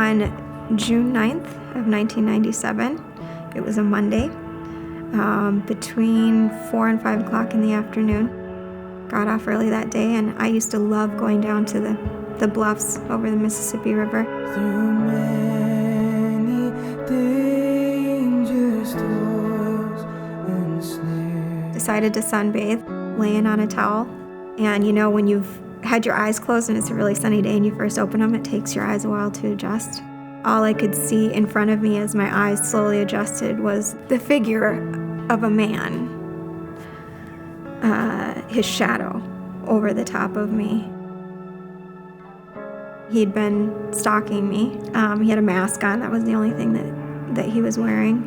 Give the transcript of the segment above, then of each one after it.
On June 9th of 1997, it was a Monday, between 4 and 5 o'clock in the afternoon. Got off early that day, and I used to love going down to the bluffs over the Mississippi River. Through many dangerous toils and snares. Decided to sunbathe, laying on a towel. And you know, when you've had your eyes closed and it's a really sunny day and you first open them, it takes your eyes a while to adjust. All I could see in front of me as my eyes slowly adjusted was the figure of a man, his shadow over the top of me. He'd been stalking me. He had a mask on. That was the only thing that he was wearing.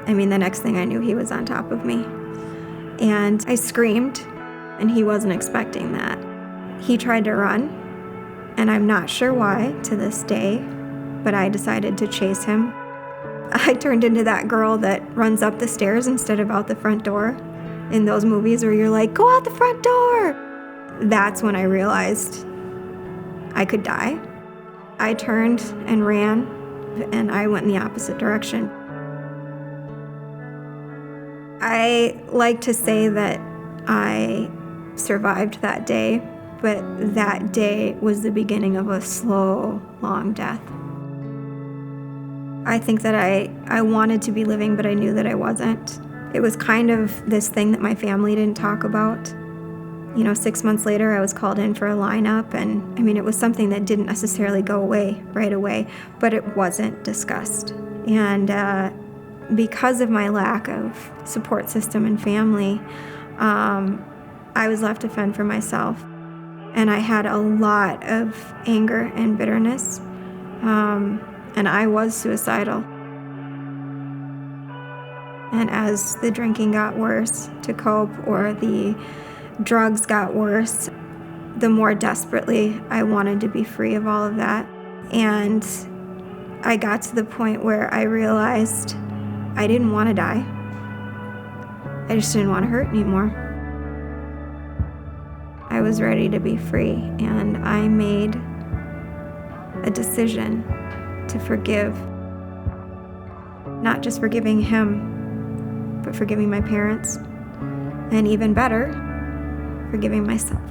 I mean, the next thing I knew, he was on top of me. And I screamed, and he wasn't expecting that. He tried to run, and I'm not sure why to this day, but I decided to chase him. I turned into that girl that runs up the stairs instead of out the front door in those movies where you're like, go out the front door. That's when I realized I could die. I turned and ran, and I went in the opposite direction. I like to say that I survived that day, but that day was the beginning of a slow, long death. I think that I wanted to be living, but I knew that I wasn't. It was kind of this thing that my family didn't talk about. You know, 6 months later, I was called in for a lineup, and I mean, it was something that didn't necessarily go away right away, but it wasn't discussed. And because of my lack of support system and family, I was left to fend for myself. And I had a lot of anger and bitterness, and I was suicidal. And as the drinking got worse to cope, or the drugs got worse, the more desperately I wanted to be free of all of that. And I got to the point where I realized I didn't want to die. I just didn't want to hurt anymore. I was ready to be free, and I made a decision to forgive. Not just forgiving him, but forgiving my parents, and even better, forgiving myself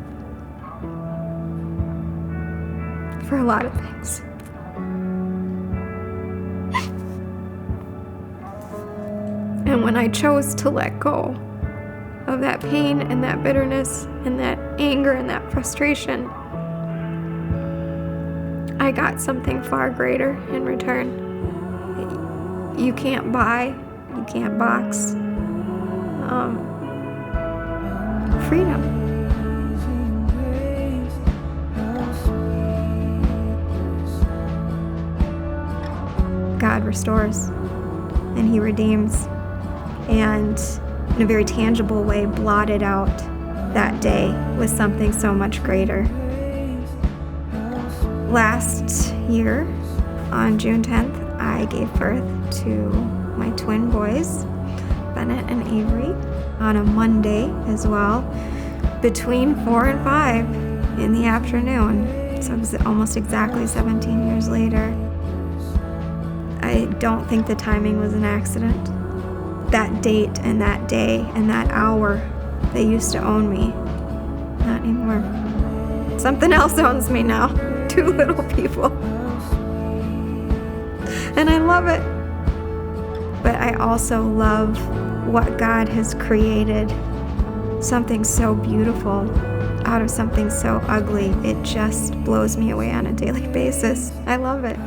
for a lot of things. And when I chose to let go of that pain and that bitterness and that anger and that frustration, I got something far greater in return. You can't buy, you can't box freedom. God restores and He redeems, and in a very tangible way blotted out that day with something so much greater. Last year, on June 10th, I gave birth to my twin boys, Bennett and Avery, on a Monday as well, between 4 and 5 in the afternoon. So it was almost exactly 17 years later. I don't think the timing was an accident. That date and that day and that hour, they used to own me. Not anymore. Something else owns me now. 2 little people. And I love it. But I also love what God has created. Something so beautiful out of something so ugly. It just blows me away on a daily basis. I love it.